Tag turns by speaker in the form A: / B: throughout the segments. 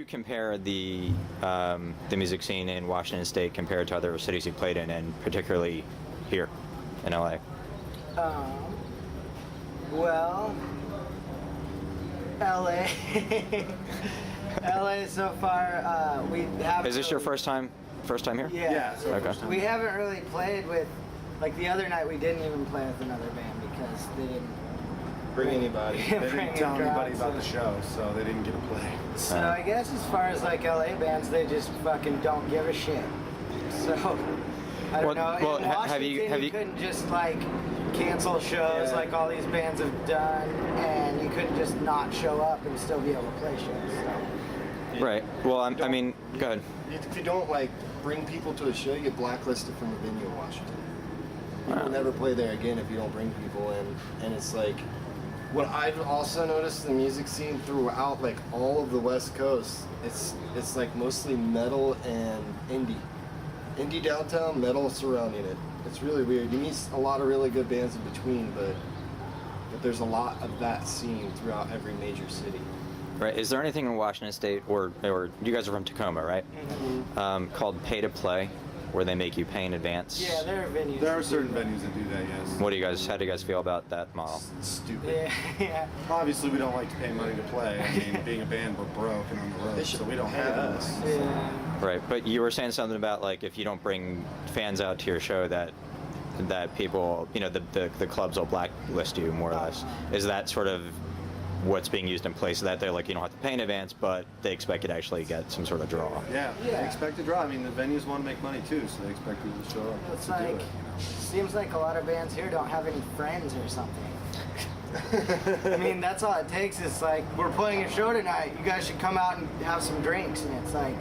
A: compare the music scene in Washington State compared to other cities you played in, and particularly here in LA?
B: Well, LA. LA so far, we haven't.
A: Is this your first time here?
B: Yeah.
C: it's our
A: Okay.
C: first time.
B: We haven't really played with, like the other night we didn't even play with another band because they didn't
C: Bring anybody. They
B: Bring
C: didn't tell
B: a crowd,
C: anybody about
B: so-
C: the show, so they didn't get to play.
B: So I guess as far as like LA bands, they just fucking don't give a shit. So I don't know.
A: Well,
B: In
A: have you
B: Washington, couldn't just like cancel shows
C: Yeah.
B: like all these bands have done, and you couldn't just not show up and still be able to play shows. So.
A: Right. Well, I mean, go ahead.
C: If you don't like bring people to a show, you get blacklisted from the venue in Washington. You will never play there again if you don't bring people in. And it's like, what I've also noticed in the music scene throughout like all of the West Coast, it's like mostly metal and indie. Indie downtown, metal surrounding it. It's really weird. You meet a lot of really good bands in between, but there's a lot of that scene throughout every major city.
A: Right. Is there anything in Washington State, or you guys are from Tacoma, right?
B: Mm-hmm.
A: Called pay to play, where they make you pay in advance?
B: Yeah, there are venues.
C: There are certain venues that do that, yes.
A: How do you guys feel about that model?
C: It's stupid.
B: Yeah.
C: Obviously, we don't like to pay money to play. I mean, being a band, we're broke and on the road, so we don't have us.
B: Yeah.
A: Right. But you were saying something about like if you don't bring fans out to your show, that people, the clubs will blacklist you more or less. Is that sort of what's being used in place of that? They're like, you don't have to pay in advance, but they expect you to actually get some sort of draw.
C: Yeah,
B: Yeah.
C: they expect to draw. I mean, the venues want to make money too, so they expect people to show up.
B: It's
C: to
B: like,
C: do it.
B: seems like a lot of bands here don't have any friends or something. I mean, that's all it takes. It's like, we're playing a show tonight. You guys should come out and have some drinks. And it's like,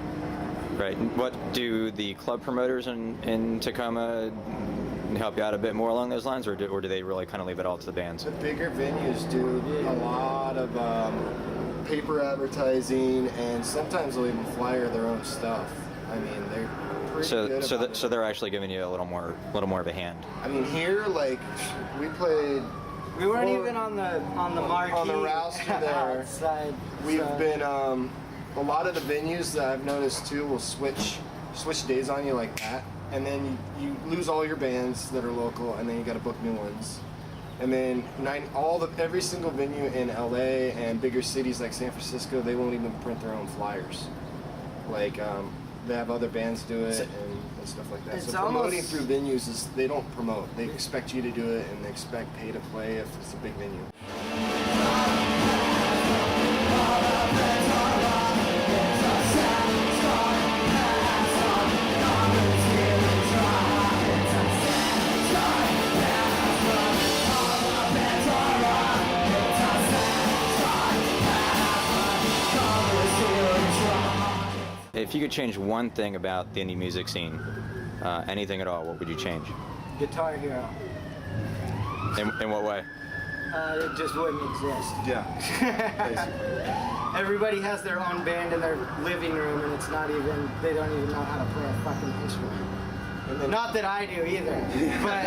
A: Right. And what do the club promoters in Tacoma help you out a bit more along those lines, or do they really kind of leave it all to the bands?
C: The bigger venues do a lot of paper advertising, and sometimes they'll even flyer their own stuff. I mean, they're pretty good about it.
A: So they're actually giving you a little more of a hand.
C: I mean, here, like, we played.
B: we weren't
C: Or-
B: even on the marquee.
C: On the roster there.
B: outside,
C: We've
B: so-
C: been a lot of the venues that I've noticed too will switch days on you like that, and then you lose all your bands that are local, and then you got to book new ones. And then every single venue in LA and bigger cities like San Francisco, they won't even print their own flyers. Like they have other bands do it and stuff like that.
B: It's
C: So promoting
B: almost-
C: through venues is they don't promote. They expect you to do it, and they expect pay to play if it's a big venue.
A: If you could change one thing about the indie music scene, anything at all, what would you change?
B: Guitar Hero.
A: In what way?
B: It just wouldn't exist.
C: Yeah, basically.
B: Everybody has their own band in their living room, and they don't even know how to play a fucking instrument.
C: And then,
B: Not that I do either, but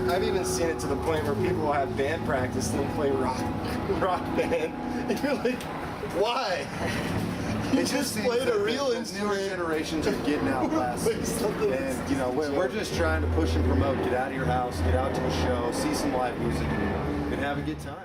C: I've even seen it to the point where people will have band practice, then play rock band, and you're like, why? You just played a real
D: Newer
C: instrument.
D: generations are getting out less.
C: Like something
D: And we're just trying to push and promote. Get out of your house, get out to a show, see some live music, and have a good time.